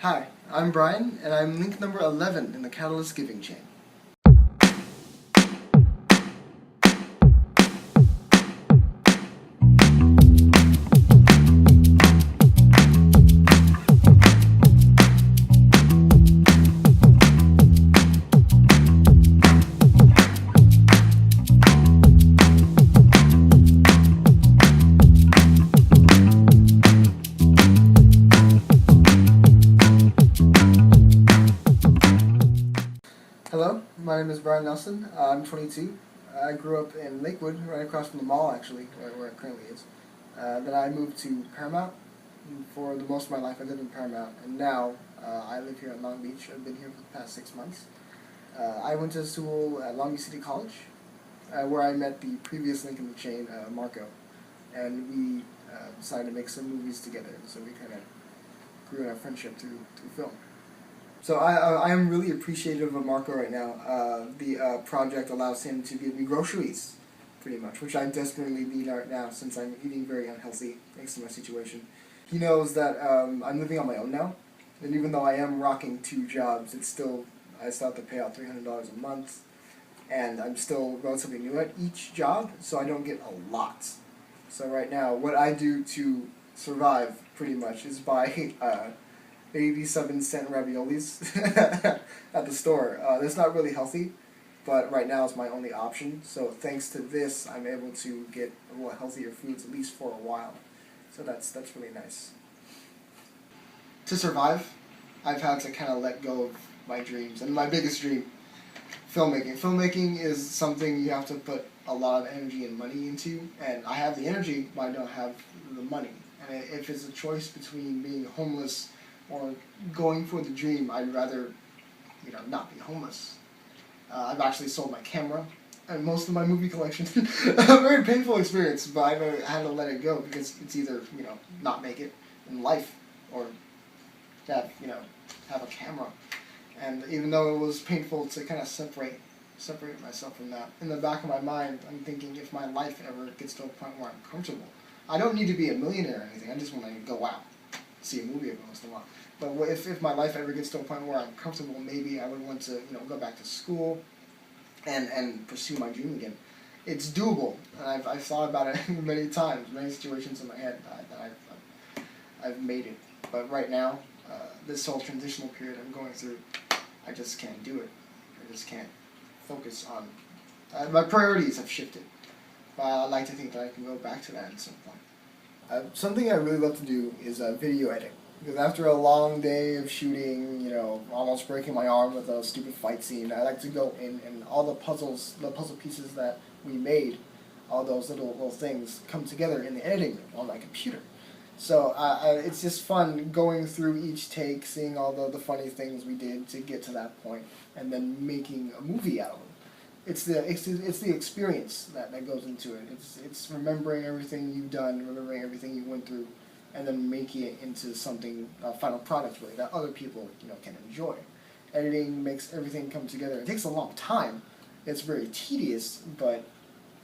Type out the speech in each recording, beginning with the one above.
Hi, I'm Bryan, and I'm link number 11 in the Catalyst giving chain. Hello, my name is Bryan Nelson. I'm 22. I grew up in Lakewood, right across from the mall, actually, where it currently is. Then I moved to Paramount. And for the most of my life, I lived in Paramount, and now I live here in Long Beach. I've been here for the past 6 months. I went to school at Long Beach City College, where I met the previous link in the chain, Marco, and we decided to make some movies together. So we kind of grew in our friendship through film. So I am really appreciative of Marco right now. The project allows him to give me groceries, pretty much, which I desperately need right now since I'm eating very unhealthy thanks to my situation. He knows that I'm living on my own now, and even though I am rocking 2 jobs, I still have to pay out $300 a month, and I'm still relatively new at each job, so I don't get a lot. So right now, what I do to survive, pretty much, is buy 87-cent raviolis at the store. That's not really healthy, but right now it's my only option. So thanks to this, I'm able to get a little healthier foods, at least for a while. So that's really nice. To survive, I've had to kind of let go of my dreams, and my biggest dream, filmmaking. Filmmaking is something you have to put a lot of energy and money into, and I have the energy, but I don't have the money. And if it's a choice between being homeless or going for the dream, I'd rather, not be homeless. I've actually sold my camera and most of my movie collection. A very painful experience, but I had to let it go because it's either, not make it in life or have a camera. And even though it was painful to kind of separate myself from that, in the back of my mind, I'm thinking if my life ever gets to a point where I'm comfortable, I don't need to be a millionaire or anything, I just want to go out, see a movie every once in a while. But if my life ever gets to a point where I'm comfortable, maybe I would want to go back to school and pursue my dream again. It's doable, and I've thought about it many times, many situations in my head that I've made it. But right now, this whole transitional period I'm going through, I just can't do it. I just can't focus on. My priorities have shifted, but I'd like to think that I can go back to that at some point. Something I really love to do is video editing. Because after a long day of shooting, almost breaking my arm with a stupid fight scene, I like to go in and all the puzzle pieces that we made, all those little things come together in the editing room on my computer. So it's just fun going through each take, seeing all the funny things we did to get to that point, and then making a movie out of them. It's the experience that goes into it. It's remembering everything you've done, remembering everything you went through, and then making it into something, final product really, that other people can enjoy. Editing makes everything come together. It takes a long time. It's very tedious, but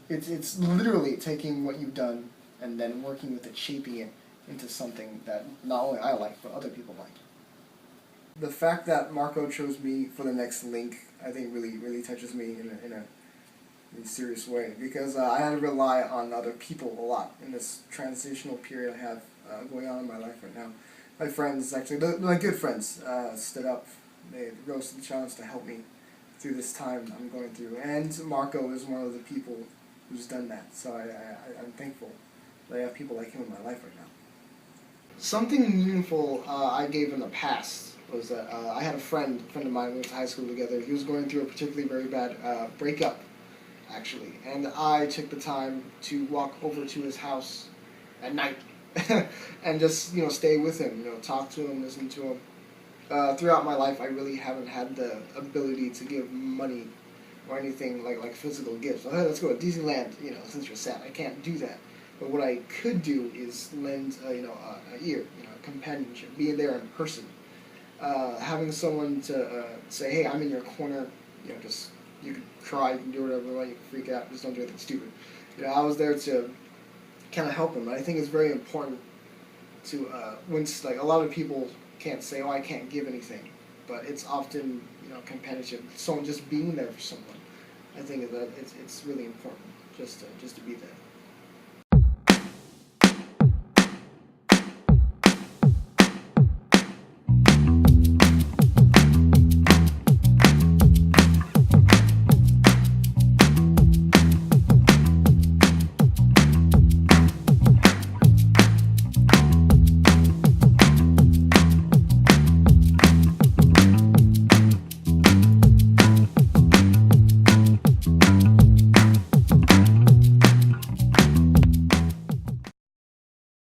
it's literally taking what you've done and then working with it, shaping it into something that not only I like, but other people like. The fact that Marco chose me for the next link, I think really touches me in a serious way, because I had to rely on other people a lot in this transitional period I have going on in my life right now. My friends, actually, my good friends, stood up. They rose to the challenge to help me through this time I'm going through, and Marco is one of the people who's done that, so I'm thankful that I have people like him in my life right now. Something meaningful I gave in the past was that I had a friend of mine, we went to high school together. He was going through a particularly very bad breakup, actually, and I took the time to walk over to his house at night and just stay with him, talk to him, listen to him. Throughout my life, I really haven't had the ability to give money or anything like physical gifts. Oh, hey, let's go to Disneyland, since you're sad. I can't do that. But what I could do is lend, an ear, companionship, being there in person, having someone to say, hey, I'm in your corner, just you can cry, you can do whatever you want, you can freak out, just don't do anything stupid. I was there to kind of help him. I think it's very important to, when a lot of people can't say, oh, I can't give anything, but it's often, companionship. Someone just being there for someone. I think that it's really important just to be there.